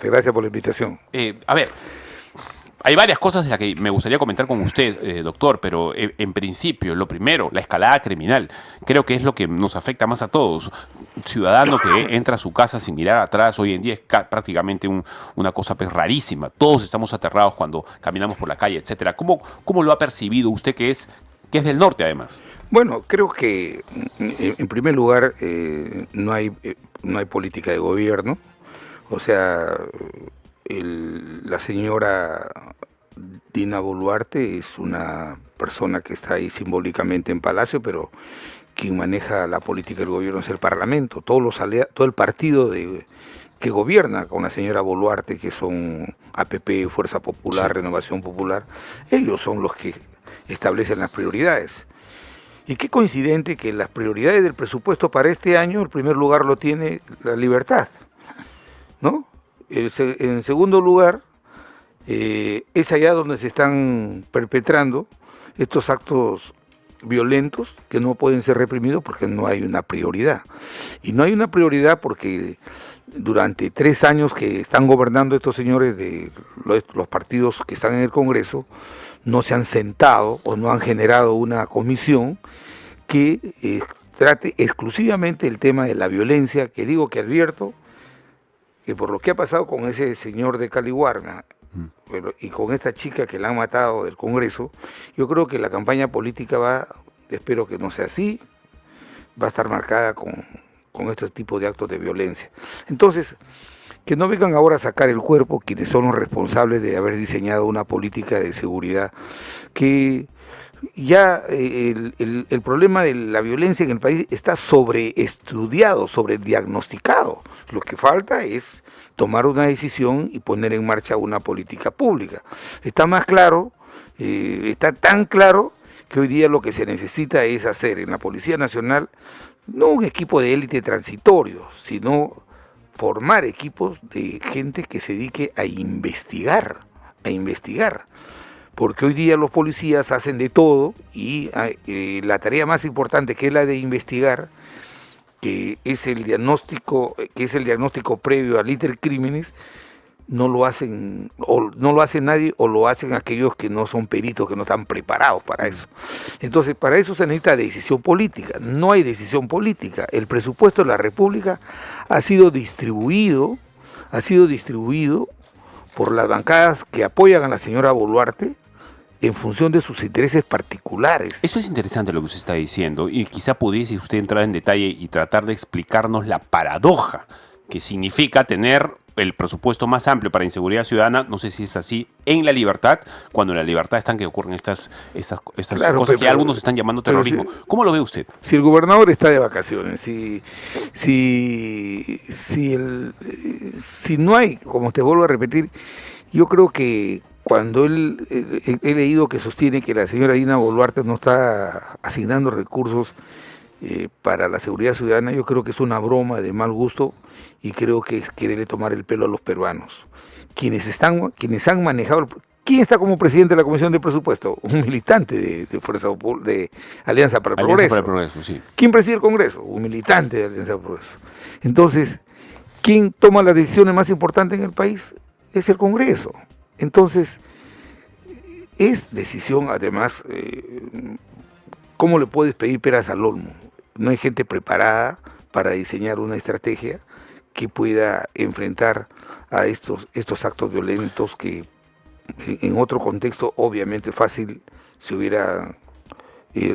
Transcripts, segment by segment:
Gracias por la invitación. A ver, hay varias cosas de las que me gustaría comentar con usted, doctor, pero en principio, lo primero, la escalada criminal. Creo que es lo que nos afecta más a todos. Un ciudadano que entra a su casa sin mirar atrás hoy en día es prácticamente una cosa pues, rarísima. Todos estamos aterrados cuando caminamos por la calle, etcétera. ¿Cómo lo ha percibido usted que es del norte además? Bueno, creo que en primer lugar no hay política de gobierno. O sea, la señora Dina Boluarte es una persona que está ahí simbólicamente en Palacio, pero quien maneja la política del gobierno es el Parlamento. Todo el partido que gobierna con la señora Boluarte, que son APP, Fuerza Popular, sí, Renovación Popular, ellos son los que establecen las prioridades. Y qué coincidente que las prioridades del presupuesto para este año, el primer lugar lo tiene la libertad, ¿no? En segundo lugar, es allá donde se están perpetrando estos actos violentos que no pueden ser reprimidos porque no hay una prioridad. Y no hay una prioridad porque durante 3 años que están gobernando estos señores de los partidos que están en el Congreso, no se han sentado o no han generado una comisión que trate exclusivamente el tema de la violencia, que digo que advierto que por lo que ha pasado con ese señor de Caliwarma y con esta chica que la han matado del Congreso, yo creo que la campaña política espero que no sea así, va a estar marcada con este tipo de actos de violencia. Entonces, que no vengan ahora a sacar el cuerpo quienes son los responsables de haber diseñado una política de seguridad que ya el problema de la violencia en el país está sobreestudiado, sobrediagnosticado. Lo que falta es tomar una decisión y poner en marcha una política pública. Está más claro, está tan claro que hoy día lo que se necesita es hacer en la Policía Nacional no un equipo de élite transitorio, sino formar equipos de gente que se dedique a investigar, porque hoy día los policías hacen de todo y la tarea más importante, que es la de investigar, que es el diagnóstico previo al intercrímenes, no lo hacen nadie o lo hacen aquellos que no son peritos, que no están preparados para eso. Entonces, para eso se necesita decisión política. No hay decisión política. El presupuesto de la República ha sido distribuido por las bancadas que apoyan a la señora Boluarte en función de sus intereses particulares. Esto es interesante lo que usted está diciendo y quizá pudiese usted entrar en detalle y tratar de explicarnos la paradoja que significa tener el presupuesto más amplio para inseguridad ciudadana, no sé si es así, en la libertad, cuando en la libertad están que ocurren estas claro, cosas que algunos están llamando terrorismo. ¿Cómo lo ve usted? Si el gobernador está de vacaciones, si no hay, como te vuelvo a repetir, yo creo que cuando he leído que sostiene que la señora Dina Boluarte no está asignando recursos para la seguridad ciudadana, yo creo que es una broma de mal gusto y creo que es quererle tomar el pelo a los peruanos. Quienes han manejado... ¿Quién está como presidente de la Comisión de Presupuesto? Un militante de Alianza para el Progreso. Alianza para el Progreso, sí. ¿Quién preside el Congreso? Un militante de Alianza para el Progreso. Entonces, ¿quién toma las decisiones más importantes en el país? Es el Congreso. Entonces, es decisión, además, ¿cómo le puedes pedir peras al olmo? No hay gente preparada para diseñar una estrategia que pueda enfrentar a estos actos violentos que en otro contexto obviamente fácil se hubiera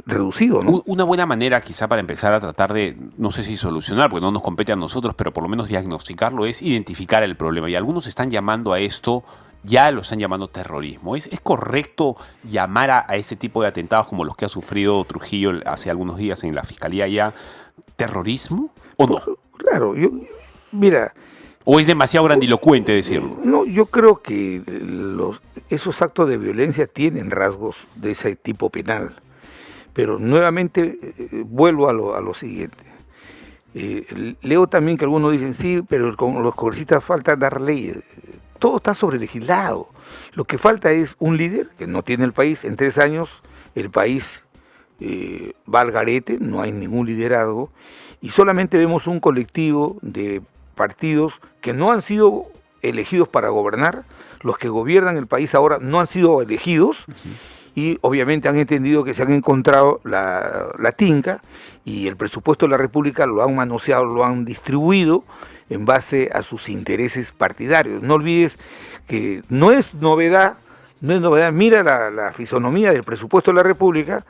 reducido, ¿no? Una buena manera quizá para empezar a tratar de, no sé si solucionar, porque no nos compete a nosotros, pero por lo menos diagnosticarlo, es identificar el problema. Y algunos están llamando a esto, ya lo están llamando terrorismo. ¿Es correcto llamar a ese tipo de atentados como los que ha sufrido Trujillo hace algunos días en la Fiscalía ya terrorismo o no? Claro, mira... ¿O es demasiado grandilocuente decirlo? No, yo creo que esos actos de violencia tienen rasgos de ese tipo penal. Pero nuevamente vuelvo a lo siguiente. Leo también que algunos dicen, sí, pero con los congresistas falta dar leyes. Todo está sobrelegislado. Lo que falta es un líder que no tiene el país. En 3 años el país va al garete, no hay ningún liderazgo, y solamente vemos un colectivo de partidos que no han sido elegidos para gobernar, los que gobiernan el país ahora no han sido elegidos, y obviamente han entendido que se han encontrado la tinca, y el presupuesto de la República lo han manoseado, lo han distribuido en base a sus intereses partidarios. No olvides que no es novedad, mira la fisonomía del presupuesto de la República,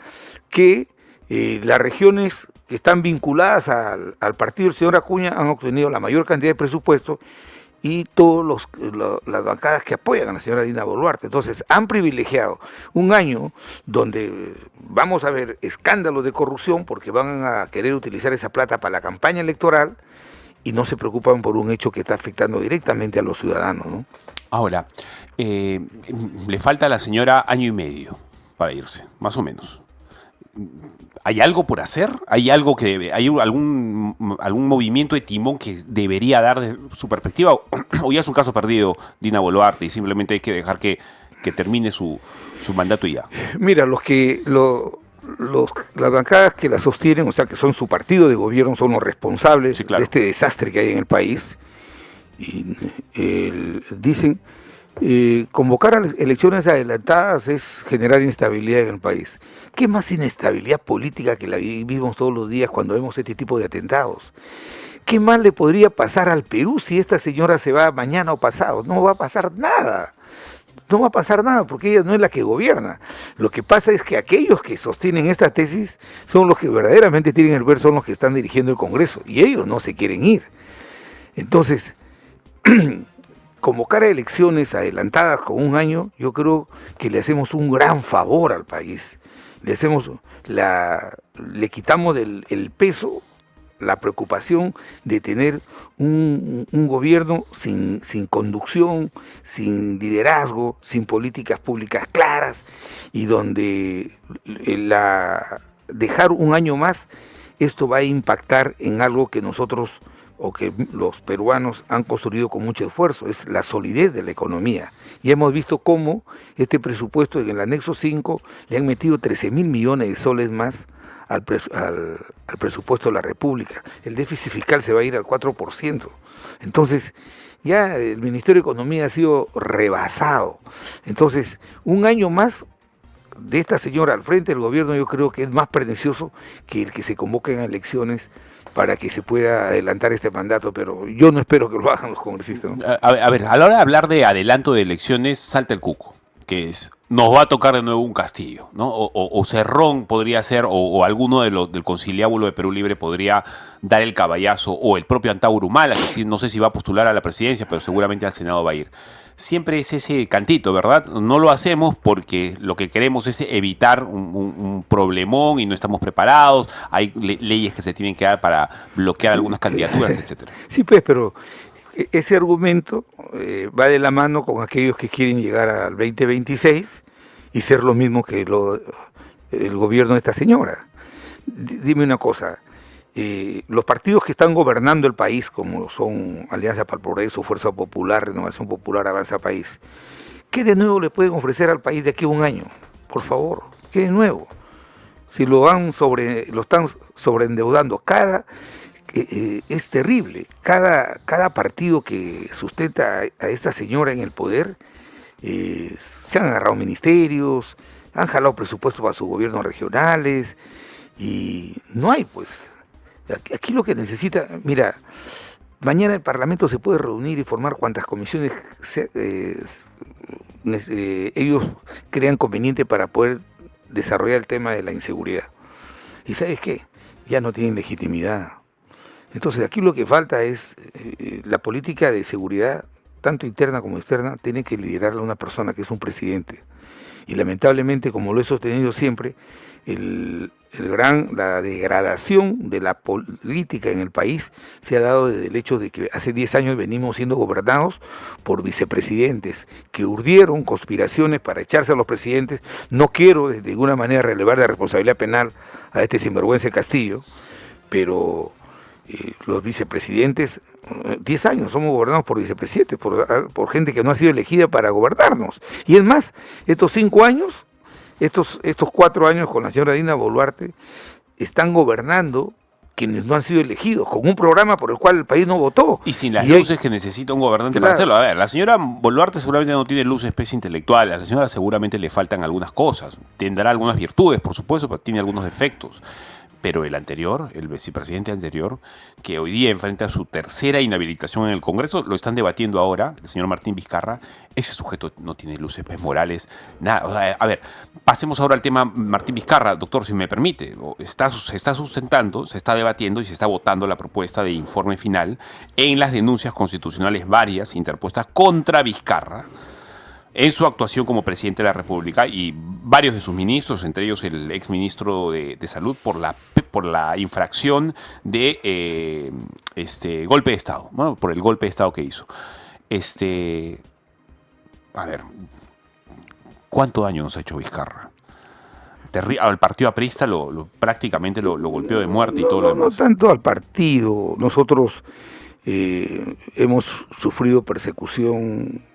que las regiones que están vinculadas al partido del señor Acuña han obtenido la mayor cantidad de presupuesto, y todas las bancadas que apoyan a la señora Dina Boluarte. Entonces han privilegiado un año donde vamos a ver escándalos de corrupción, porque van a querer utilizar esa plata para la campaña electoral, y no se preocupan por un hecho que está afectando directamente a los ciudadanos, ¿no? Ahora, le falta a la señora año y medio para irse, más o menos. ¿Hay algo por hacer? ¿Hay algo hay algún movimiento de timón que debería dar de su perspectiva? ¿O ya es un caso perdido, Dina Boluarte, y simplemente hay que dejar que termine su mandato y ya? Mira, las bancadas que la sostienen, o sea, que son su partido de gobierno, son los responsables, sí, claro, de este desastre que hay en el país. Y dicen, convocar a las elecciones adelantadas es generar inestabilidad en el país. ¿Qué más inestabilidad política que la vivimos todos los días cuando vemos este tipo de atentados? ¿Qué más le podría pasar al Perú si esta señora se va mañana o pasado? No va a pasar nada. No va a pasar nada, porque ella no es la que gobierna. Lo que pasa es que aquellos que sostienen esta tesis son los que verdaderamente tienen el ver, son los que están dirigiendo el Congreso, y ellos no se quieren ir. Entonces, convocar a elecciones adelantadas con un año, yo creo que le hacemos un gran favor al país. Le quitamos el peso, la preocupación de tener un gobierno sin conducción, sin liderazgo, sin políticas públicas claras, y donde dejar un año más, esto va a impactar en algo que nosotros, o que los peruanos han construido con mucho esfuerzo, es la solidez de la economía. Y hemos visto cómo este presupuesto, en el anexo 5, le han metido 13.000 millones de soles más al presupuesto de la República. El déficit fiscal se va a ir al 4%. Entonces, ya el Ministerio de Economía ha sido rebasado. Entonces, un año más de esta señora al frente del gobierno, yo creo que es más pernicioso que el que se convoquen a elecciones para que se pueda adelantar este mandato, pero yo no espero que lo hagan los congresistas, ¿no? A ver, a la hora de hablar de adelanto de elecciones, salta el cuco, que es, nos va a tocar de nuevo un Castillo, ¿no? O Cerrón podría ser, o alguno del conciliábulo de Perú Libre podría dar el caballazo, o el propio Antauro Humala, que no sé si va a postular a la presidencia, pero seguramente al Senado va a ir. Siempre es ese cantito, ¿verdad? No lo hacemos porque lo que queremos es evitar un problemón y no estamos preparados, hay leyes que se tienen que dar para bloquear algunas candidaturas, etcétera. Sí, pues, pero ese argumento va de la mano con aquellos que quieren llegar al 2026 y ser lo mismo que el gobierno de esta señora. Dime una cosa, los partidos que están gobernando el país, como son Alianza para el Progreso, Fuerza Popular, Renovación Popular, Avanza País, ¿qué de nuevo le pueden ofrecer al país de aquí a un año? Por favor, ¿qué de nuevo? Si lo están sobreendeudando, es terrible. Cada partido que sustenta a esta señora en el poder, se han agarrado ministerios, han jalado presupuestos para sus gobiernos regionales, y no hay, pues. Aquí lo que necesita, mira, mañana el Parlamento se puede reunir y formar cuantas comisiones ellos crean conveniente para poder desarrollar el tema de la inseguridad. ¿Y sabes qué? Ya no tienen legitimidad. Entonces aquí lo que falta es la política de seguridad, tanto interna como externa, tiene que liderarla una persona que es un presidente. Y lamentablemente, como lo he sostenido siempre, la degradación de la política en el país se ha dado desde el hecho de que hace 10 años venimos siendo gobernados por vicepresidentes que urdieron conspiraciones para echarse a los presidentes. No quiero de ninguna manera relevar de responsabilidad penal a este sinvergüenza Castillo, pero los vicepresidentes, 10 años somos gobernados por vicepresidentes, por gente que no ha sido elegida para gobernarnos. Y es más, estos 5 años, estos 4 años con la señora Dina Boluarte, están gobernando quienes no han sido elegidos, con un programa por el cual el país no votó. Y sin las luces que necesita un gobernante para hacerlo. A ver, la señora Boluarte seguramente no tiene luces especie intelectuales, a la señora seguramente le faltan algunas cosas, tendrá algunas virtudes, por supuesto, pero tiene algunos defectos. Pero el anterior, el vicepresidente anterior, que hoy día enfrenta su tercera inhabilitación en el Congreso, lo están debatiendo ahora, el señor Martín Vizcarra, ese sujeto no tiene luces morales, nada. O sea, a ver, pasemos ahora al tema Martín Vizcarra, doctor, si me permite. Se está sustentando, se está debatiendo y se está votando la propuesta de informe final en las denuncias constitucionales varias interpuestas contra Vizcarra en su actuación como presidente de la República y varios de sus ministros, entre ellos el exministro de Salud, por la infracción de golpe de Estado, ¿no? Por el golpe de Estado que hizo. A ver, ¿cuánto daño nos ha hecho Vizcarra? Al partido aprista prácticamente lo golpeó de muerte y todo lo demás. No tanto al partido, nosotros hemos sufrido persecución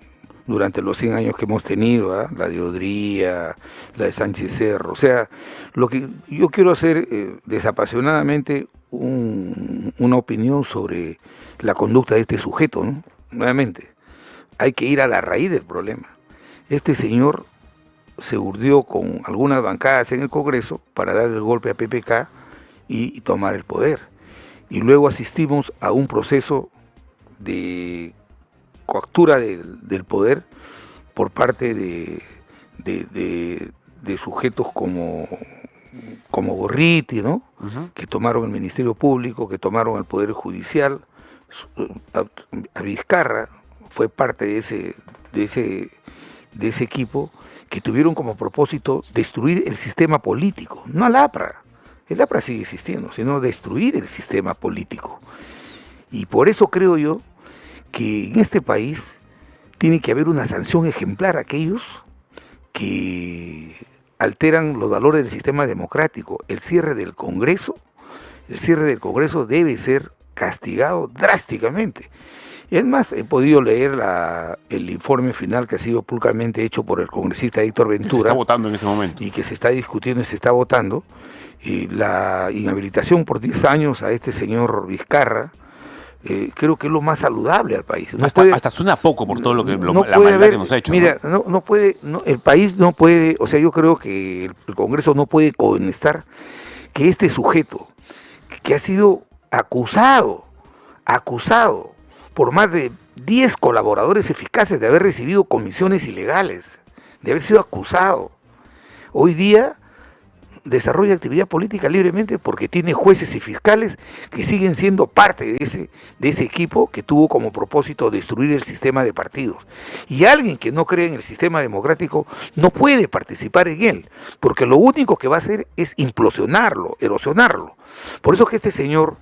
durante los 100 años que hemos tenido, la de Odría, la de Sánchez Cerro. O sea, lo que yo quiero hacer desapasionadamente una opinión sobre la conducta de este sujeto, ¿no? Nuevamente, hay que ir a la raíz del problema. Este señor se urdió con algunas bancadas en el Congreso para dar el golpe a PPK y tomar el poder. Y luego asistimos a un proceso de coactura del poder por parte de sujetos como Gorriti, ¿no? Que tomaron el Ministerio Público, que tomaron el Poder Judicial. A Vizcarra fue parte de ese equipo que tuvieron como propósito destruir el sistema político, no al APRA. El APRA sigue existiendo, sino destruir el sistema político. Y por eso creo yo que en este país tiene que haber una sanción ejemplar a aquellos que alteran los valores del sistema democrático. El cierre del Congreso debe ser castigado drásticamente. Y además he podido leer el informe final que ha sido públicamente hecho por el congresista Héctor Ventura. Se está votando en ese momento. Y que se está discutiendo y se está votando. La inhabilitación por 10 años a este señor Vizcarra, creo que es lo más saludable al país. Hasta suena poco por todo la maldad que nos ha hecho. Mira, el país no puede, o sea, yo creo que el Congreso no puede contestar que este sujeto, que ha sido acusado por más de 10 colaboradores eficaces de haber recibido comisiones ilegales, de haber sido acusado, hoy día desarrolla actividad política libremente porque tiene jueces y fiscales que siguen siendo parte de ese equipo que tuvo como propósito destruir el sistema de partidos. Y alguien que no cree en el sistema democrático no puede participar en él, porque lo único que va a hacer es implosionarlo, erosionarlo. Por eso que este señor,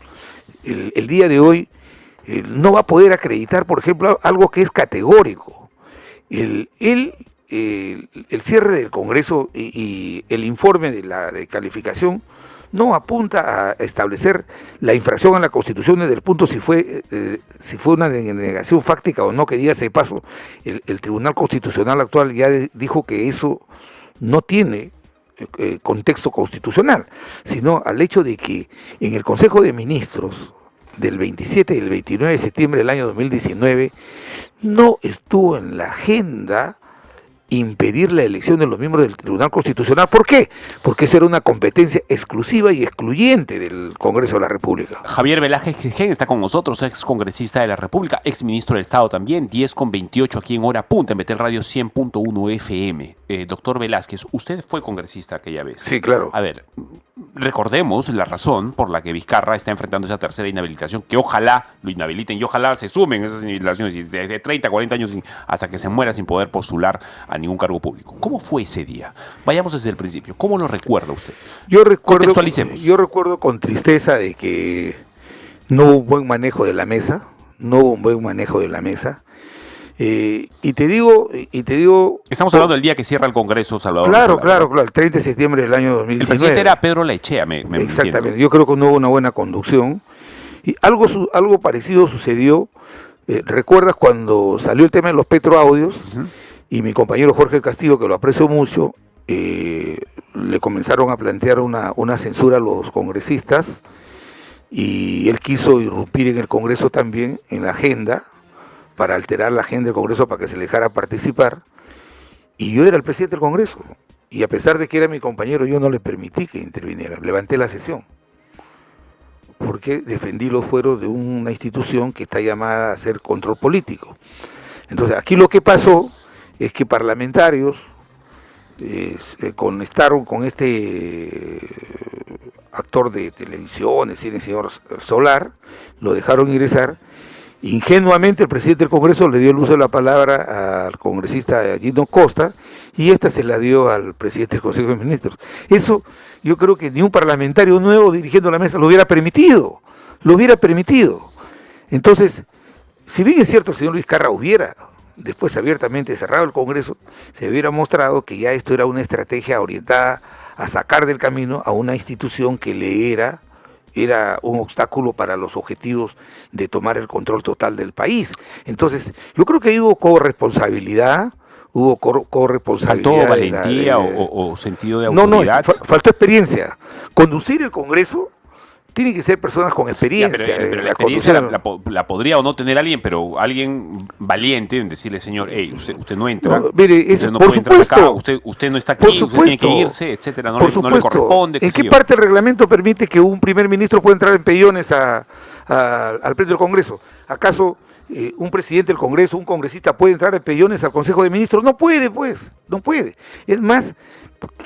el día de hoy, no va a poder acreditar, por ejemplo, algo que es categórico. El cierre del Congreso y el informe de calificación no apunta a establecer la infracción a la Constitución desde el punto si fue una denegación fáctica o no, que diga de paso, el Tribunal Constitucional actual ya dijo que eso no tiene contexto constitucional, sino al hecho de que en el Consejo de Ministros del 27 y el 29 de septiembre del año 2019 no estuvo en la agenda impedir la elección de los miembros del Tribunal Constitucional. ¿Por qué? Porque esa era una competencia exclusiva y excluyente del Congreso de la República. Javier Velázquez Gijén está con nosotros, ex congresista de la República, ex ministro del Estado también, 10:28 aquí en Hora Punta, en Betel Radio 100.1 FM. Doctor Velázquez, usted fue congresista aquella vez. Sí, claro. A ver, recordemos la razón por la que Vizcarra está enfrentando esa tercera inhabilitación, que ojalá lo inhabiliten y ojalá se sumen esas inhabilitaciones de 30, 40 años hasta que se muera sin poder postular a ningún cargo público. ¿Cómo fue ese día? Vayamos desde el principio. ¿Cómo lo recuerda usted? Contextualicemos. Yo recuerdo con tristeza de que no hubo un buen manejo de la mesa, y te digo... Estamos hablando del día que cierra el Congreso, Salvador. Claro, el 30 de septiembre del año 2019. El presidente era Pedro Lechea, Exactamente, entiendo. Yo creo que no hubo una buena conducción. Y algo parecido sucedió, ¿recuerdas cuando salió el tema de los petroaudios? Y mi compañero Jorge Castillo, que lo aprecio mucho, le comenzaron a plantear una censura a los congresistas y él quiso irrumpir en el Congreso también, en la agenda, para alterar la agenda del Congreso para que se le dejara participar, y yo era el presidente del Congreso, y a pesar de que era mi compañero, yo no le permití que interviniera, levanté la sesión, porque defendí los fueros de una institución que está llamada a hacer control político. Entonces, aquí lo que pasó es que parlamentarios conectaron con este actor de televisión, es decir, el señor Solar, lo dejaron ingresar. Ingenuamente el presidente del Congreso le dio el uso de la palabra al congresista Gino Costa y esta se la dio al presidente del Consejo de Ministros. Eso yo creo que ni un parlamentario nuevo dirigiendo la mesa lo hubiera permitido, Entonces, si bien es cierto el señor Vizcarra hubiera después abiertamente cerrado el Congreso, se hubiera mostrado que ya esto era una estrategia orientada a sacar del camino a una institución que le era un obstáculo para los objetivos de tomar el control total del país. Entonces, yo creo que hubo corresponsabilidad, ¿Faltó valentía o sentido de autoridad? No, faltó experiencia. Conducir el Congreso tienen que ser personas con experiencia. Pero la experiencia la podría o no tener alguien, pero alguien valiente en decirle, señor, hey, usted no entra, mire, usted no por puede entrar supuesto, acá, usted no está aquí, usted tiene que irse, etcétera, no le corresponde. ¿En qué parte el reglamento permite que un primer ministro pueda entrar en pellones al pleno del Congreso? ¿Acaso un presidente del Congreso, un congresista puede entrar en pellones al Consejo de Ministros? No puede, pues, no puede. Es más,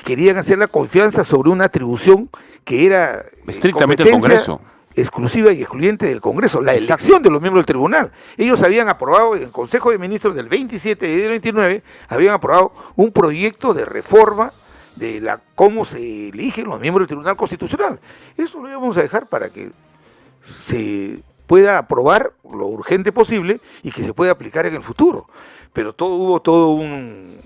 querían hacer la confianza sobre una atribución que era estrictamente el Congreso, exclusiva y excluyente del Congreso, la elección de los miembros del tribunal. Ellos habían aprobado en el Consejo de Ministros del 27 y del 29, habían aprobado un proyecto de reforma de cómo se eligen los miembros del Tribunal Constitucional. Eso lo íbamos a dejar para que se pueda aprobar lo urgente posible y que se pueda aplicar en el futuro. Pero hubo un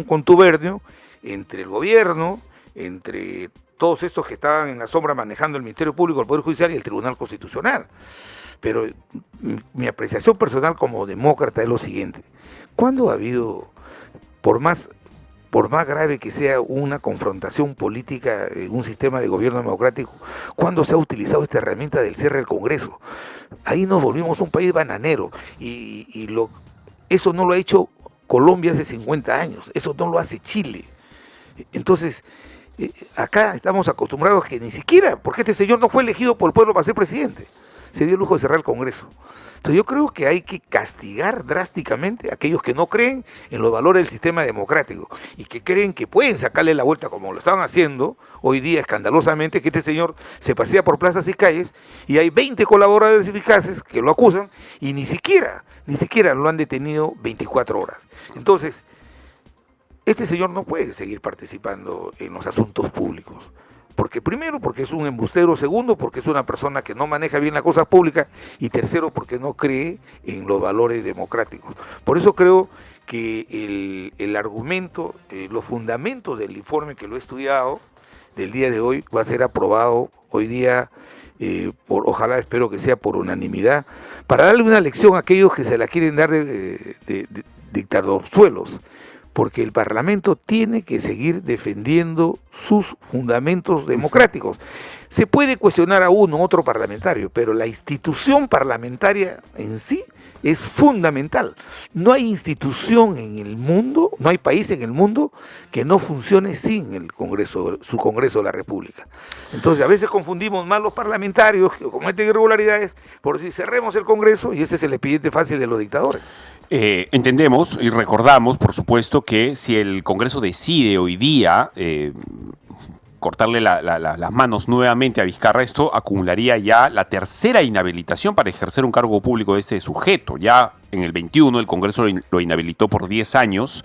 contubernio entre el gobierno, entre todos estos que estaban en la sombra manejando el Ministerio Público, el Poder Judicial y el Tribunal Constitucional. Pero mi apreciación personal como demócrata es lo siguiente: ¿cuándo ha habido, por más grave que sea una confrontación política en un sistema de gobierno democrático, cuándo se ha utilizado esta herramienta del cierre del Congreso? Ahí nos volvimos un país bananero eso no lo ha hecho Colombia hace 50 años, eso no lo hace Chile. Entonces, acá estamos acostumbrados a que ni siquiera, porque este señor no fue elegido por el pueblo para ser presidente, se dio el lujo de cerrar el Congreso. Entonces yo creo que hay que castigar drásticamente a aquellos que no creen en los valores del sistema democrático y que creen que pueden sacarle la vuelta como lo estaban haciendo hoy día escandalosamente, que este señor se pasea por plazas y calles y hay 20 colaboradores eficaces que lo acusan y ni siquiera lo han detenido 24 horas. Entonces, este señor no puede seguir participando en los asuntos públicos. Porque primero, porque es un embustero; segundo, porque es una persona que no maneja bien las cosas públicas; y tercero, porque no cree en los valores democráticos. Por eso creo que el argumento, los fundamentos del informe que lo he estudiado del día de hoy va a ser aprobado hoy día, ojalá, espero que sea por unanimidad, para darle una lección a aquellos que se la quieren dar de dictadorzuelos. Porque el Parlamento tiene que seguir defendiendo sus fundamentos democráticos. Se puede cuestionar a uno u otro parlamentario, pero la institución parlamentaria en sí es fundamental. No hay institución en el mundo, no hay país en el mundo que no funcione sin el Congreso, su Congreso de la República. Entonces a veces confundimos más los parlamentarios que cometen irregularidades por decir cerremos el Congreso, y ese es el expediente fácil de los dictadores. Entendemos y recordamos, por supuesto, que si el Congreso decide hoy día cortarle las manos nuevamente a Vizcarra, esto acumularía ya la tercera inhabilitación para ejercer un cargo público de este sujeto. Ya en el 21 el Congreso lo inhabilitó por 10 años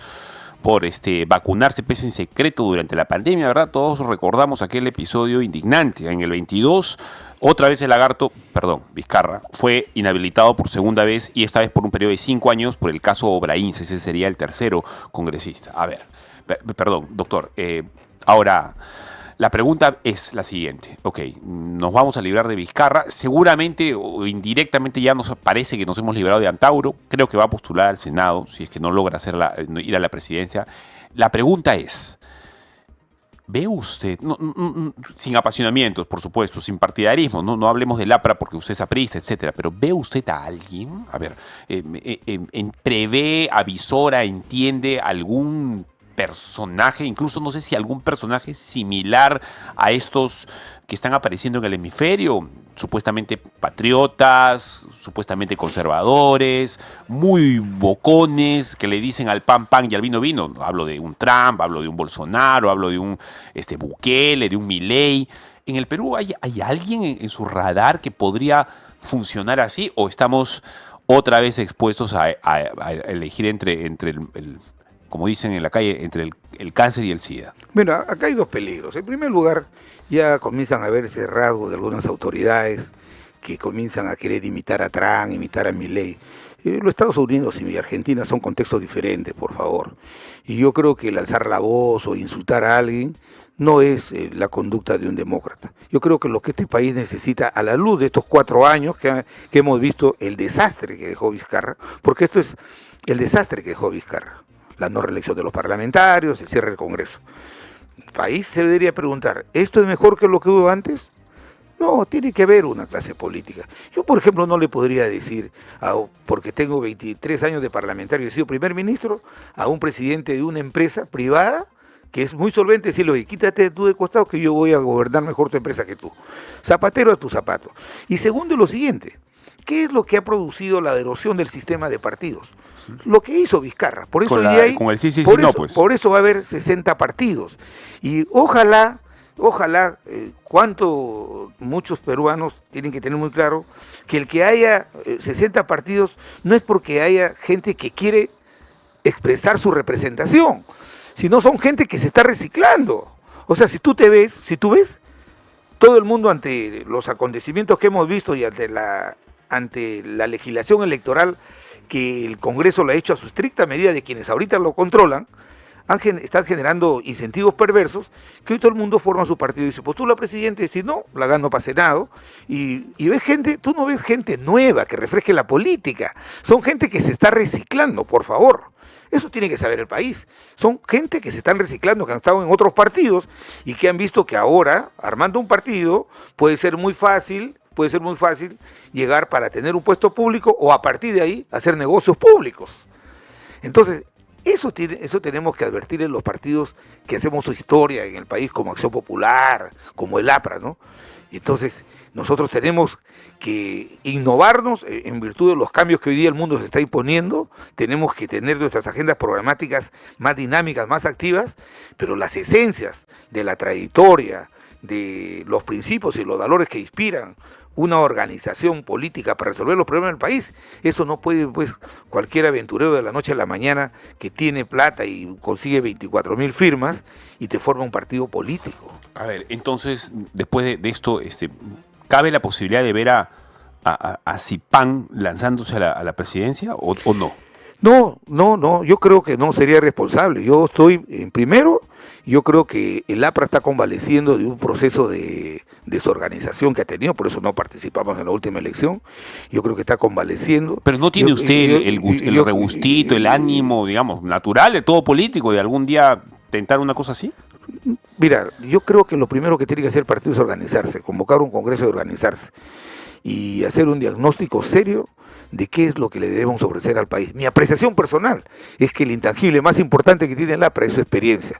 por vacunarse pese en secreto durante la pandemia, ¿verdad? Todos recordamos aquel episodio indignante. En el 22, otra vez Vizcarra, fue inhabilitado por segunda vez, y esta vez por un periodo de 5 años por el caso Obraíns. Ese sería el tercero congresista. A ver, perdón, doctor. Ahora, la pregunta es la siguiente. Ok, nos vamos a librar de Vizcarra. Seguramente o indirectamente ya nos parece que nos hemos librado de Antauro. Creo que va a postular al Senado, si es que no logra ir a la presidencia. La pregunta es, ¿Ve usted, sin apasionamientos, por supuesto, sin partidarismo, no hablemos del APRA porque usted es aprista, etcétera, pero ¿ve usted a alguien? A ver, ¿prevé, avisora, entiende algún personaje, incluso no sé si algún personaje similar a estos que están apareciendo en el hemisferio, supuestamente patriotas, supuestamente conservadores, muy bocones, que le dicen al pan pan y al vino vino? Hablo de un Trump, hablo de un Bolsonaro, hablo de un Bukele, de un Milei. ¿En el Perú hay alguien en su radar que podría funcionar así, o estamos otra vez expuestos a elegir entre como dicen en la calle, entre el cáncer y el SIDA? Bueno, acá hay dos peligros. En primer lugar, ya comienzan a verse rasgos de algunas autoridades que comienzan a querer imitar a Trump, imitar a Milei. Los Estados Unidos y Argentina son contextos diferentes, por favor. Y yo creo que el alzar la voz o insultar a alguien no es la conducta de un demócrata. Yo creo que lo que este país necesita, a la luz de estos 4 años que hemos visto el desastre que dejó Vizcarra, porque esto es el desastre que dejó Vizcarra. La no reelección de los parlamentarios, el cierre del Congreso. El país se debería preguntar, ¿esto es mejor que lo que hubo antes? No, tiene que haber una clase política. Yo, por ejemplo, no le podría decir, porque tengo 23 años de parlamentario y he sido primer ministro, a un presidente de una empresa privada que es muy solvente, decirle, oye, quítate tú de costado que yo voy a gobernar mejor tu empresa que tú. Zapatero a tu zapato. Y segundo, lo siguiente, ¿qué es lo que ha producido la erosión del sistema de partidos? Lo que hizo Vizcarra. Por eso con el sí, sí, sí, no, pues. Por eso va a haber 60 partidos. Y ojalá, muchos peruanos tienen que tener muy claro que el que haya 60 partidos no es porque haya gente que quiere expresar su representación, sino son gente que se está reciclando. O sea, si tú ves, todo el mundo ante los acontecimientos que hemos visto y ante la legislación electoral que el Congreso lo ha hecho a su estricta medida de quienes ahorita lo controlan, están generando incentivos perversos, que hoy todo el mundo forma su partido y dice, postula a presidente, si no, la gano para Senado, y ves gente, tú no ves gente nueva que refresque la política, son gente que se está reciclando, por favor. Eso tiene que saber el país. Son gente que se están reciclando, que han estado en otros partidos y que han visto que ahora, armando un partido, puede ser muy fácil llegar para tener un puesto público o a partir de ahí hacer negocios públicos. Entonces, eso tenemos que advertir en los partidos que hacemos historia en el país, como Acción Popular, como el APRA, ¿no? Entonces, nosotros tenemos que innovarnos en virtud de los cambios que hoy día el mundo se está imponiendo, tenemos que tener nuestras agendas programáticas más dinámicas, más activas, pero las esencias de la trayectoria, de los principios y los valores que inspiran una organización política para resolver los problemas del país, eso no puede, pues, cualquier aventurero de la noche a la mañana que tiene plata y consigue 24.000 firmas y te forma un partido político. A ver, entonces, después de esto, ¿cabe la posibilidad de ver a Zipán lanzándose a la presidencia o no? No, yo creo que no sería responsable. Yo creo que el APRA está convaleciendo de un proceso de desorganización que ha tenido, por eso no participamos en la última elección. Yo creo que está convaleciendo. Pero ¿no tiene usted el regustito, el ánimo, digamos, natural de todo político de algún día tentar una cosa así? Mira, yo creo que lo primero que tiene que hacer el partido es organizarse, convocar un congreso y organizarse y hacer un diagnóstico serio de qué es lo que le debemos ofrecer al país. Mi apreciación personal es que el intangible más importante que tiene el APRA es su experiencia.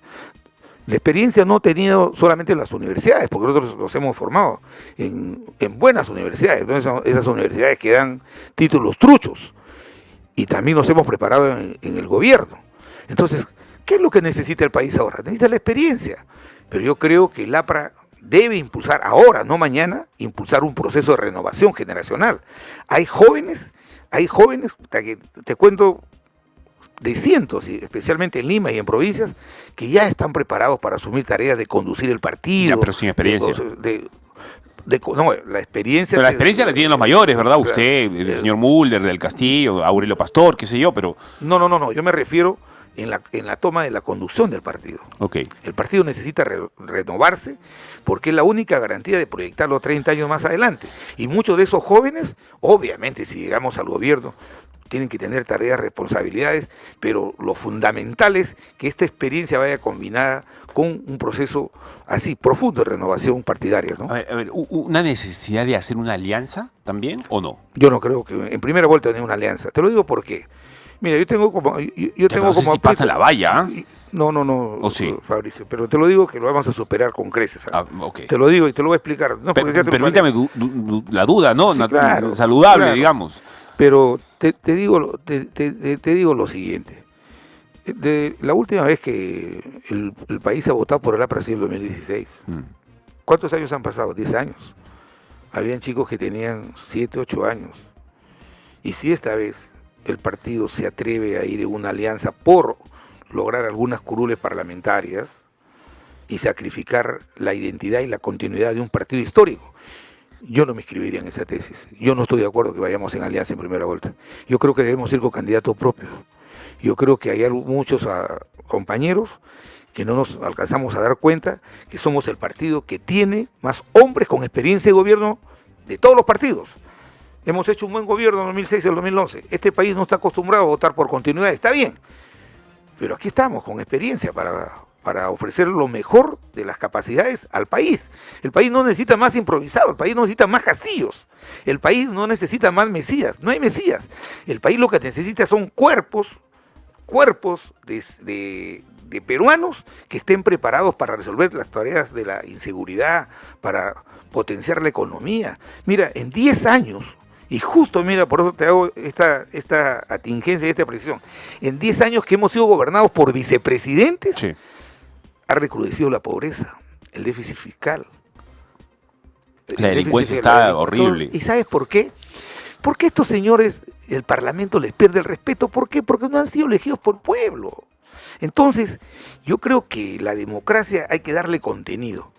La experiencia no ha tenido solamente en las universidades, porque nosotros nos hemos formado en buenas universidades, ¿no? Esas universidades que dan títulos truchos, y también nos hemos preparado en el gobierno. Entonces, ¿qué es lo que necesita el país ahora? Necesita la experiencia, pero yo creo que el APRA debe impulsar ahora, no mañana, impulsar un proceso de renovación generacional. Hay jóvenes, que te cuento de cientos, especialmente en Lima y en provincias, que ya están preparados para asumir tareas de conducir el partido. Ya, pero sin experiencia. La experiencia... Pero la experiencia la tienen los mayores, ¿verdad? Usted, el señor Mulder, del Castillo, Aurelio Pastor, qué sé yo, pero... No, yo me refiero en la toma de la conducción del partido. Okay. El partido necesita renovarse porque es la única garantía de proyectarlo 30 años más adelante. Y muchos de esos jóvenes, obviamente, si llegamos al gobierno, tienen que tener tareas, responsabilidades, pero lo fundamental es que esta experiencia vaya combinada con un proceso así profundo de renovación partidaria, ¿no? A ver, ¿una necesidad de hacer una alianza también o no? Yo no creo que en primera vuelta haya una alianza. Te lo digo porque, mira, yo tengo como... Yo tengo no sé como si pasa la valla, ¿eh? No, ¿O sí? Fabricio, pero te lo digo que lo vamos a superar con creces. Okay. Te lo digo y te lo voy a explicar. No, permítame la duda, ¿no? Sí, claro, saludable, claro. digamos. Pero te digo lo siguiente. La última vez que el país ha votado por el APRA ha sido en 2016. ¿Cuántos años han pasado? 10 años. Habían chicos que tenían 7, 8 años. Y si esta vez el partido se atreve a ir en una alianza por lograr algunas curules parlamentarias y sacrificar la identidad y la continuidad de un partido histórico, yo no me inscribiría en esa tesis. Yo no estoy de acuerdo que vayamos en alianza en primera vuelta. Yo creo que debemos ir con candidato propio. Yo creo que hay muchos compañeros que no nos alcanzamos a dar cuenta que somos el partido que tiene más hombres con experiencia de gobierno de todos los partidos. Hemos hecho un buen gobierno en 2006 y el 2011. Este país no está acostumbrado a votar por continuidad, está bien. Pero aquí estamos con experiencia para ofrecer lo mejor de las capacidades al país. El país no necesita más improvisado, el país no necesita más castillos, el país no necesita más mesías, no hay mesías. El país lo que necesita son cuerpos de peruanos que estén preparados para resolver las tareas de la inseguridad, para potenciar la economía. Mira, en 10 años, y justo, mira, por eso te hago esta atingencia y esta precisión, en 10 años que hemos sido gobernados por vicepresidentes, sí, ha recrudecido la pobreza, el déficit fiscal. La delincuencia está horrible. ¿Y sabes por qué? Porque estos señores, el Parlamento les pierde el respeto. ¿Por qué? Porque no han sido elegidos por el pueblo. Entonces, yo creo que la democracia hay que darle contenido.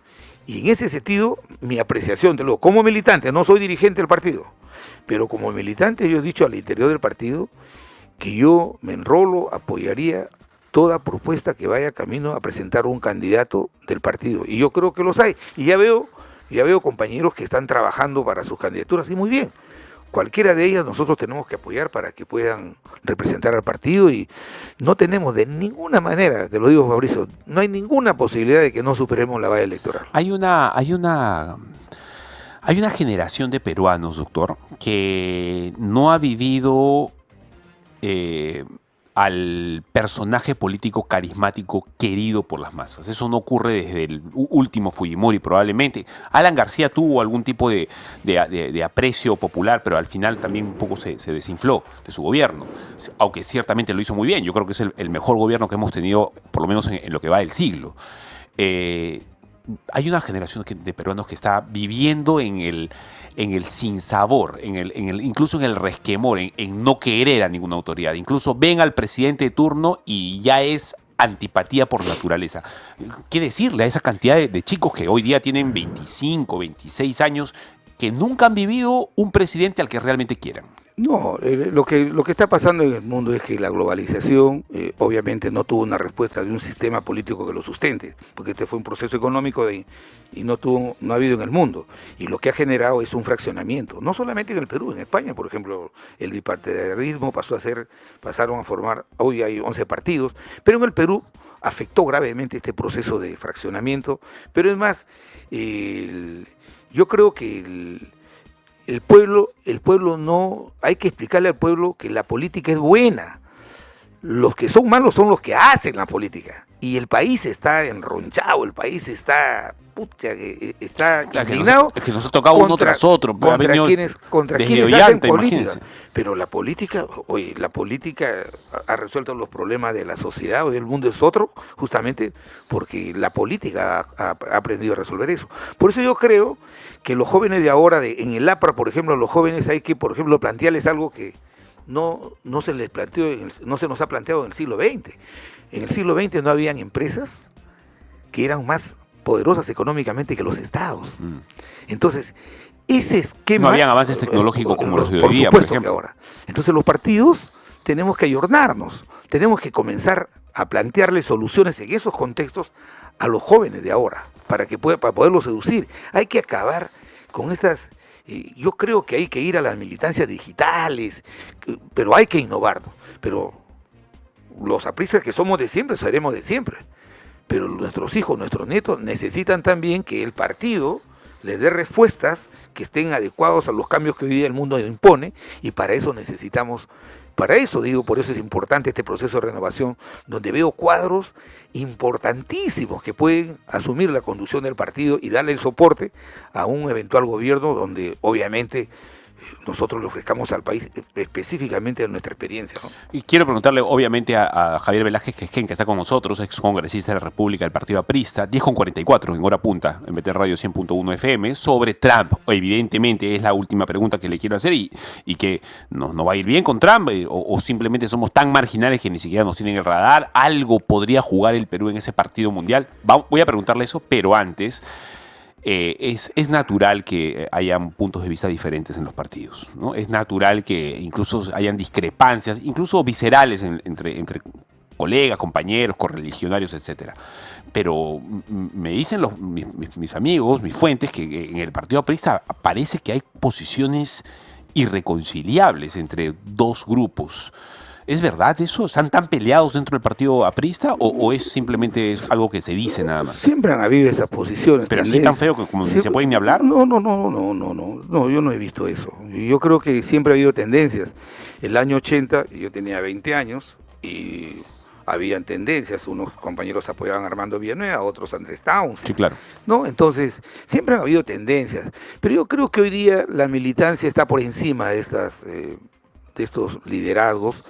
Y en ese sentido, mi apreciación, como militante, no soy dirigente del partido, pero como militante yo he dicho al interior del partido que yo me enrolo, apoyaría toda propuesta que vaya camino a presentar un candidato del partido. Y yo creo que los hay. Y ya veo compañeros que están trabajando para sus candidaturas, y muy bien. Cualquiera de ellas nosotros tenemos que apoyar para que puedan representar al partido, y no tenemos de ninguna manera, te lo digo, Fabricio, no hay ninguna posibilidad de que no superemos la valla electoral. Hay una generación de peruanos, doctor, que no ha vivido al personaje político carismático querido por las masas. Eso no ocurre desde el último Fujimori, probablemente. Alan García tuvo algún tipo de aprecio popular, pero al final también un poco se desinfló de su gobierno, aunque ciertamente lo hizo muy bien. Yo creo que es el mejor gobierno que hemos tenido, por lo menos en lo que va del siglo. Hay una generación de peruanos que está viviendo en el sinsabor, incluso en el resquemor, en no querer a ninguna autoridad. Incluso ven al presidente de turno y ya es antipatía por naturaleza. ¿Qué decirle a esa cantidad de chicos que hoy día tienen 25, 26 años, que nunca han vivido un presidente al que realmente quieran? No, lo que está pasando en el mundo es que la globalización obviamente no tuvo una respuesta de un sistema político que lo sustente, porque este fue un proceso económico y no ha habido en el mundo. Y lo que ha generado es un fraccionamiento, no solamente en el Perú, en España, por ejemplo, el bipartidarismo pasaron a formar, hoy hay 11 partidos, pero en el Perú afectó gravemente este proceso de fraccionamiento. Pero es más, yo creo que el pueblo no, hay que explicarle al pueblo que la política es buena. Los que son malos son los que hacen la política. Y el país está enronchado, el país está indignado. Es que nos ha tocado uno tras otro. Contra quienes hacen política. Pero la política ha resuelto los problemas de la sociedad, hoy el mundo es otro, justamente porque la política ha aprendido a resolver eso. Por eso yo creo que los jóvenes de ahora, en el APRA, por ejemplo, los jóvenes hay que, por ejemplo, plantearles algo que no se nos ha planteado en el siglo XX. En el siglo XX no habían empresas que eran más poderosas económicamente que los estados. Entonces, ese esquema... No habían avances tecnológicos como los de hoy día, por ejemplo. Que ahora. Entonces los partidos tenemos que ayornarnos, tenemos que comenzar a plantearle soluciones en esos contextos a los jóvenes de ahora, para poderlos seducir. Hay que acabar con estas Yo creo que hay que ir a las militancias digitales, pero hay que innovar, ¿no? Pero los apristas que somos de siempre, seremos de siempre. Pero nuestros hijos, nuestros nietos necesitan también que el partido les dé respuestas que estén adecuados a los cambios que hoy día el mundo impone, y para eso necesitamos, por eso es importante este proceso de renovación, donde veo cuadros importantísimos que pueden asumir la conducción del partido y darle el soporte a un eventual gobierno donde obviamente nosotros le ofrezcamos al país específicamente nuestra experiencia, ¿no? Y quiero preguntarle, obviamente, a Javier Velázquez Quesquén, que está con nosotros, ex congresista de la República del Partido Aprista, 10:44 en hora punta, en BT Radio 100.1 FM, sobre Trump. Evidentemente es la última pregunta que le quiero hacer, y que no va a ir bien con Trump, o simplemente somos tan marginales que ni siquiera nos tienen el radar. ¿Algo podría jugar el Perú en ese partido mundial? Voy a preguntarle eso, pero antes... Es natural que hayan puntos de vista diferentes en los partidos, ¿no? Es natural que incluso hayan discrepancias, incluso viscerales entre colegas, compañeros, correligionarios, etcétera. Pero me dicen mis amigos, mis fuentes, que en el Partido Aprista parece que hay posiciones irreconciliables entre dos grupos. ¿Es verdad eso? ¿Están tan peleados dentro del partido aprista o es simplemente algo que se dice nada más? Siempre han habido esas posiciones. ¿Pero así tan feo que como ni se puede ni hablar? No, yo no he visto eso. Yo creo que siempre ha habido tendencias. El año 80, yo tenía 20 años y habían tendencias. Unos compañeros apoyaban a Armando Villanueva, otros a Andrés Townsend. Sí, claro. ¿No? Entonces, siempre han habido tendencias. Pero yo creo que hoy día la militancia está por encima de estos liderazgos.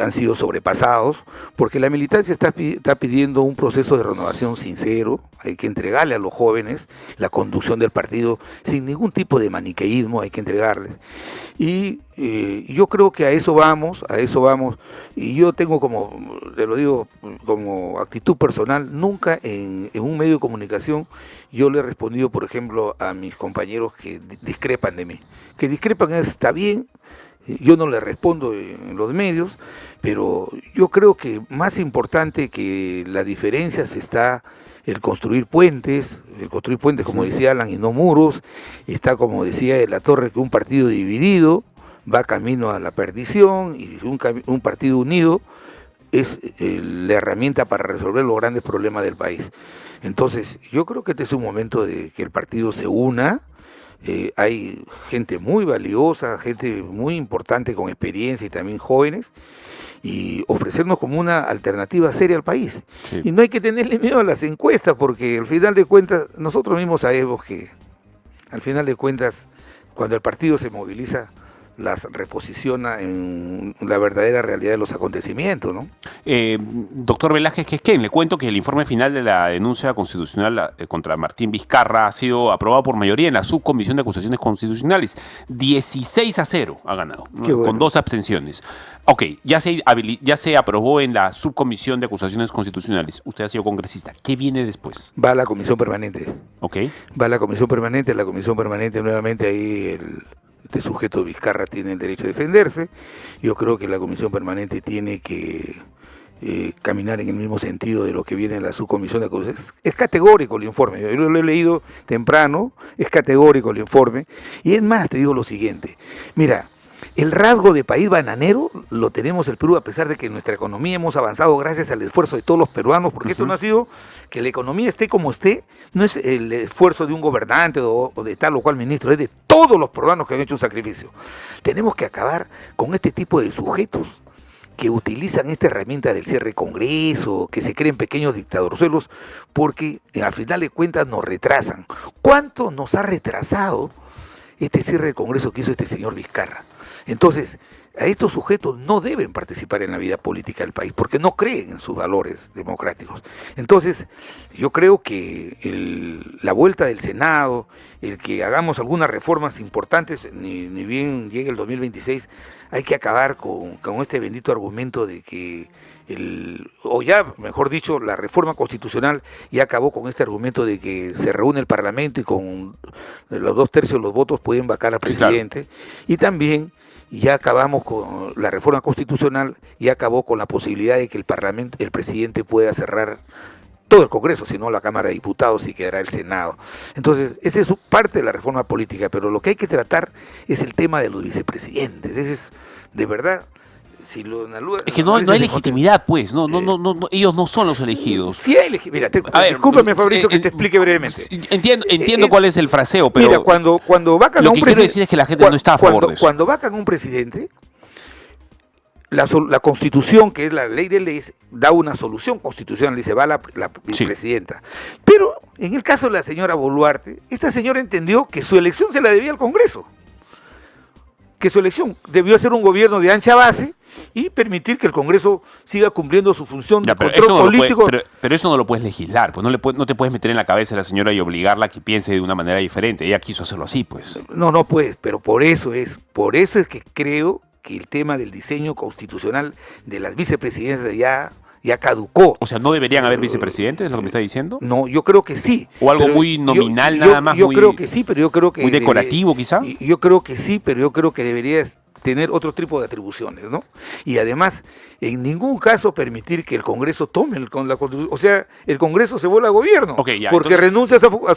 Han sido sobrepasados, porque la militancia está pidiendo un proceso de renovación sincero. Hay que entregarle a los jóvenes la conducción del partido sin ningún tipo de maniqueísmo, hay que entregarles. Y yo creo que a eso vamos, y yo tengo te lo digo, como actitud personal, nunca en un medio de comunicación yo le he respondido, por ejemplo, a mis compañeros que discrepan de mí. Que discrepan está bien. Yo no le respondo en los medios, pero yo creo que más importante que las diferencias está el construir puentes, como decía Alan, y no muros. Está, como decía de la Torre, que un partido dividido va camino a la perdición, y un partido unido es la herramienta para resolver los grandes problemas del país. Entonces, yo creo que este es un momento de que el partido se una. Hay gente muy valiosa, gente muy importante con experiencia y también jóvenes, y ofrecernos como una alternativa seria al país. Sí. Y no hay que tenerle miedo a las encuestas, porque al final de cuentas nosotros mismos sabemos que al final de cuentas cuando el partido se moviliza las reposiciona en la verdadera realidad de los acontecimientos, ¿no? Doctor Velázquez Quesquén, le cuento que el informe final de la denuncia constitucional contra Martín Vizcarra ha sido aprobado por mayoría en la Subcomisión de Acusaciones Constitucionales. 16-0 ha ganado, ¿no? Bueno. Con 2 abstenciones. Ok, ya se aprobó en la Subcomisión de Acusaciones Constitucionales. Usted ha sido congresista. ¿Qué viene después? Va a la Comisión Permanente. Ok. Va a la Comisión Permanente nuevamente ahí este sujeto Vizcarra tiene el derecho a defenderse. Yo creo que la Comisión Permanente tiene que caminar en el mismo sentido de lo que viene en la Subcomisión de Acusaciones. Es categórico el informe, yo lo he leído temprano, es categórico el informe. Y es más, te digo lo siguiente, mira, el rasgo de país bananero lo tenemos el Perú, a pesar de que en nuestra economía hemos avanzado gracias al esfuerzo de todos los peruanos, porque esto no ha sido que la economía esté como esté, no es el esfuerzo de un gobernante o de tal o cual ministro, es de todos los peruanos que han hecho un sacrificio. Tenemos que acabar con este tipo de sujetos que utilizan esta herramienta del cierre de Congreso, que se creen pequeños dictadorzuelos, porque al final de cuentas nos retrasan. ¿Cuánto nos ha retrasado este cierre de Congreso que hizo este señor Vizcarra? Entonces, a estos sujetos no deben participar en la vida política del país, porque no creen en sus valores democráticos. Entonces, yo creo que la vuelta del Senado, el que hagamos algunas reformas importantes, ni bien llegue el 2026, hay que acabar con este bendito argumento de que la reforma constitucional ya acabó con este argumento de que se reúne el Parlamento y con los 2/3 de los votos pueden vacar al presidente. Sí, claro. Y también ya acabamos con la reforma constitucional, ya acabó con la posibilidad de que el presidente pueda cerrar todo el Congreso, sino la Cámara de Diputados y quedará el Senado. Entonces, esa es parte de la reforma política, pero lo que hay que tratar es el tema de los vicepresidentes. Ese es, de verdad, si lo analúa, es que no hay legitimidad, pues, no, ellos no son los elegidos. Sí hay legitimidad. Mira, discúlpame, Fabricio, que te explique brevemente. Entiendo cuál es el fraseo, pero mira, cuando vacan lo a un que quiero decir es que la gente no está a favor de eso. Cuando vacan a un presidente, la Constitución, que es la ley de leyes, da una solución constitucional, dice, va la vicepresidenta. Sí. Pero en el caso de la señora Boluarte, esta señora entendió que su elección se la debía al Congreso, que su elección debió ser un gobierno de ancha base y permitir que el Congreso siga cumpliendo su función de control político. Pero eso no lo puedes legislar, pues no te puedes meter en la cabeza a la señora y obligarla a que piense de una manera diferente. Ella quiso hacerlo así, pues. No puedes, pero por eso es que creo que el tema del diseño constitucional de las vicepresidencias ya caducó. O sea, ¿no deberían haber vicepresidentes, es lo que me está diciendo? No, yo creo que sí. O algo muy nominal nada más. Yo creo que sí, pero yo creo que... Muy decorativo quizá. Yo creo que sí, pero yo creo que deberías tener otro tipo de atribuciones, ¿no? Y además, en ningún caso permitir que el Congreso tome con la Constitución, o sea, el Congreso se vuelva gobierno, porque entonces renuncia a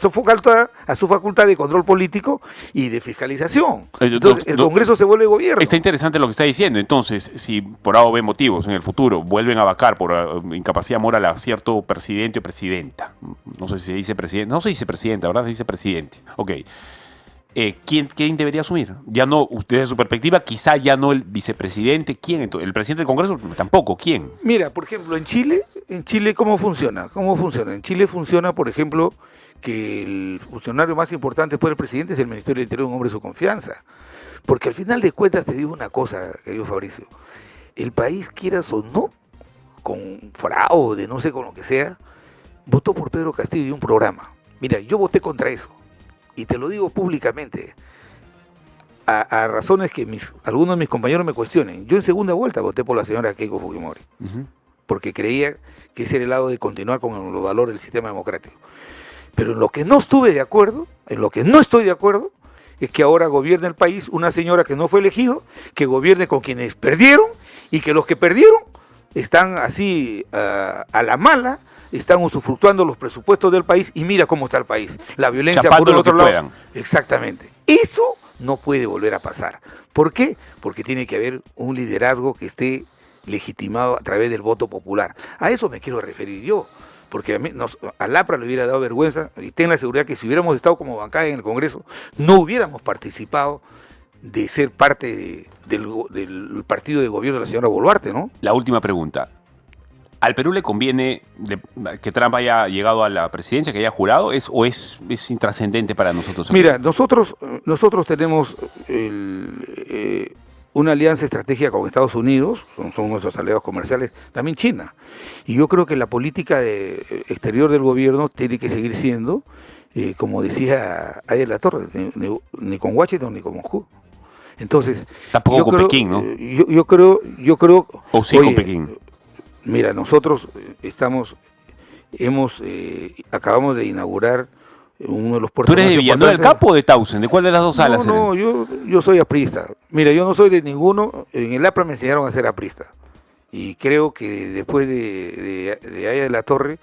su facultad de control político y de fiscalización. Entonces, el Congreso se vuelve gobierno. Está interesante lo que está diciendo. Entonces, si por A o B motivos en el futuro vuelven a vacar por incapacidad moral a cierto presidente o presidenta, no sé si se dice presidente, no se dice presidenta, ¿verdad? Se dice presidente. Ok. ¿Quién debería asumir? Ya no, desde su perspectiva, quizá ya no el vicepresidente. ¿Quién? ¿El presidente del Congreso? Tampoco. ¿Quién? Mira, por ejemplo, en Chile, ¿cómo funciona? En Chile funciona, por ejemplo, que el funcionario más importante después del presidente es el Ministerio del Interior, un hombre de su confianza. Porque al final de cuentas, te digo una cosa, querido Fabricio, el país, quieras o no, con fraude, no sé, con lo que sea, votó por Pedro Castillo y un programa. Mira, yo voté contra eso. Y te lo digo públicamente, a razones que algunos de mis compañeros me cuestionen. Yo en segunda vuelta voté por la señora Keiko Fujimori, porque creía que ese era el lado de continuar con los valores del sistema democrático. Pero en lo que no estuve de acuerdo, es que ahora gobierne el país una señora que no fue elegido, que gobierne con quienes perdieron, y que los que perdieron están así a la mala, están usufructuando los presupuestos del país y mira cómo está el país. La violencia chapando por el otro lado. Puedan. Exactamente. Eso no puede volver a pasar. ¿Por qué? Porque tiene que haber un liderazgo que esté legitimado a través del voto popular. A eso me quiero referir yo. Porque a Lapra le hubiera dado vergüenza, y ten la seguridad que si hubiéramos estado como bancada en el Congreso, no hubiéramos participado de ser parte del partido de gobierno de la señora Boluarte, ¿no? La última pregunta. ¿Al Perú le conviene que Trump haya llegado a la presidencia, que haya jurado, o es intrascendente para nosotros? Mira, nosotros tenemos una alianza estratégica con Estados Unidos, son nuestros aliados comerciales, también China. Y yo creo que la política exterior del gobierno tiene que seguir siendo, como decía ayer La Torre, ni con Washington ni con Moscú. Entonces, tampoco con Pekín, ¿no? Yo creo. O sí, con Pekín. Mira, nosotros acabamos de inaugurar uno de los puertos. ¿Tú eres de Villanueva del Campo o de Tausen? ¿De cuál de las dos alas eres? No, yo soy aprista. Mira, yo no soy de ninguno. En el APRA me enseñaron a ser aprista. Y creo que después de Aya de la Torre,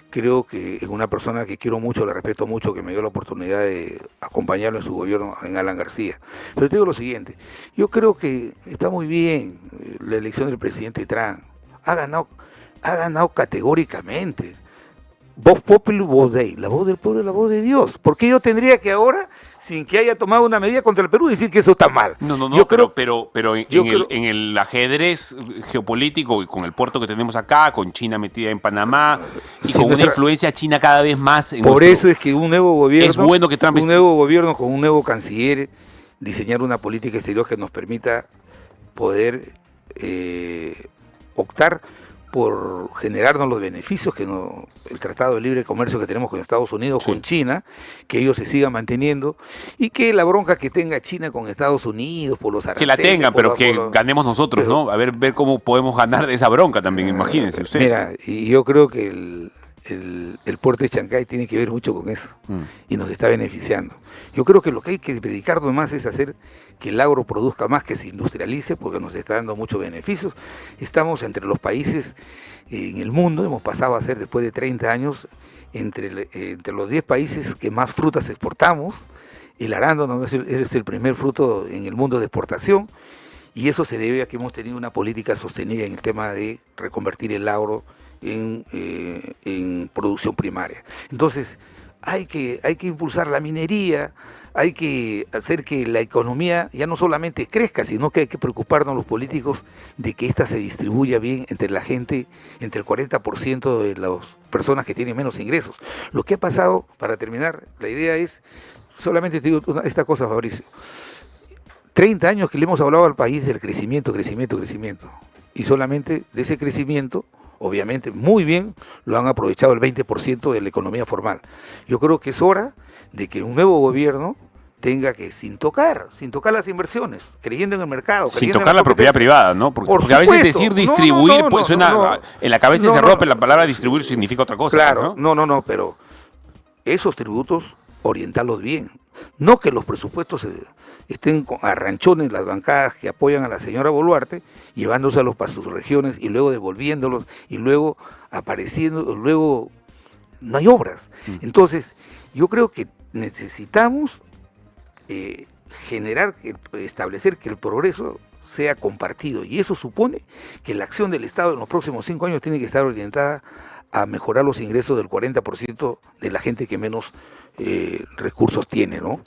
creo que es una persona que quiero mucho, le respeto mucho, que me dio la oportunidad de acompañarlo en su gobierno, en Alan García. Pero te digo lo siguiente, yo creo que está muy bien la elección del presidente Trump. Ha ganado categóricamente. Voz populi, voz Dei, la voz del pueblo y la voz de Dios. ¿Por qué yo tendría que ahora, sin que haya tomado una medida contra el Perú, decir que eso está mal? No, yo creo, pero en el ajedrez geopolítico y con el puerto que tenemos acá, con China metida en Panamá y con una influencia china cada vez más. Eso es que un nuevo gobierno, es bueno que Trump nuevo gobierno con un nuevo canciller, diseñar una política exterior que nos permita poder optar por generarnos los beneficios que el Tratado de Libre Comercio que tenemos con Estados Unidos, con China, que ellos se sigan manteniendo, y que la bronca que tenga China con Estados Unidos por los aranceles... Que la tengan, pero que ganemos nosotros, ¿no? A ver cómo podemos ganar de esa bronca también, imagínense usted. Mira, y yo creo que el puerto de Chancay tiene que ver mucho con eso y nos está beneficiando. Yo creo que lo que hay que dedicarnos más es hacer que el agro produzca más, que se industrialice, porque nos está dando muchos beneficios. Estamos entre los países en el mundo, hemos pasado a ser, después de 30 años, entre los 10 países que más frutas exportamos. El arándano es el primer fruto en el mundo de exportación, y eso se debe a que hemos tenido una política sostenida en el tema de reconvertir el agro en producción primaria. Entonces, hay que impulsar la minería, hay que hacer que la economía ya no solamente crezca, sino que hay que preocuparnos los políticos de que ésta se distribuya bien entre la gente, entre el 40% de las personas que tienen menos ingresos. Lo que ha pasado, para terminar, la idea es, solamente te digo esta cosa, Fabricio, 30 años que le hemos hablado al país del crecimiento, y solamente de ese crecimiento, obviamente, muy bien, lo han aprovechado el 20% de la economía formal. Yo creo que es hora de que un nuevo gobierno tenga que, sin tocar las inversiones, creyendo en el mercado. Sin tocar la propiedad privada, ¿no? Porque a veces decir distribuir, pues suena, en la cabeza se rompe la palabra distribuir, significa otra cosa. Claro, ¿no? Pero esos tributos, orientarlos bien. No que los presupuestos estén a ranchones las bancadas que apoyan a la señora Boluarte, llevándoselos para sus regiones y luego devolviéndolos y luego apareciendo, luego no hay obras. Entonces, yo creo que necesitamos establecer que el progreso sea compartido, y eso supone que la acción del Estado en los próximos 5 años tiene que estar orientada a mejorar los ingresos del 40% de la gente que menos recursos tiene, ¿no?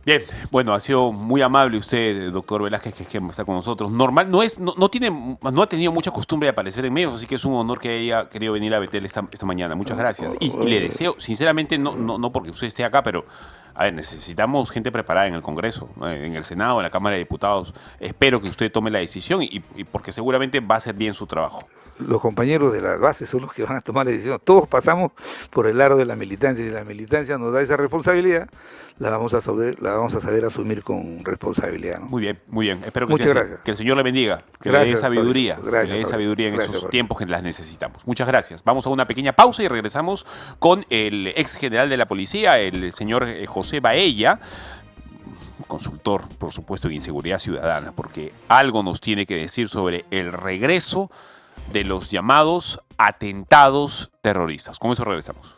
Bien, bueno, ha sido muy amable usted, doctor Velázquez, que está con nosotros. Normal, no ha tenido mucha costumbre de aparecer en medios, así que es un honor que haya querido venir a Betel esta mañana. Muchas gracias. Y le deseo, sinceramente, no porque usted esté acá, pero a ver, necesitamos gente preparada en el Congreso, en el Senado, en la Cámara de Diputados. Espero que usted tome la decisión y porque seguramente va a hacer bien su trabajo. Los compañeros de las bases son los que van a tomar la decisión. Todos pasamos por el aro de la militancia, y si la militancia nos da esa responsabilidad, la vamos a saber asumir con responsabilidad, ¿no? Muy bien. Espero Muchas gracias. Que el Señor le bendiga, que le dé sabiduría, en esos tiempos que las necesitamos. Muchas gracias. Vamos a una pequeña pausa y regresamos con el ex general de la policía, el señor José Baella, consultor, por supuesto, en inseguridad ciudadana, porque algo nos tiene que decir sobre el regreso de los llamados atentados terroristas. Con eso regresamos.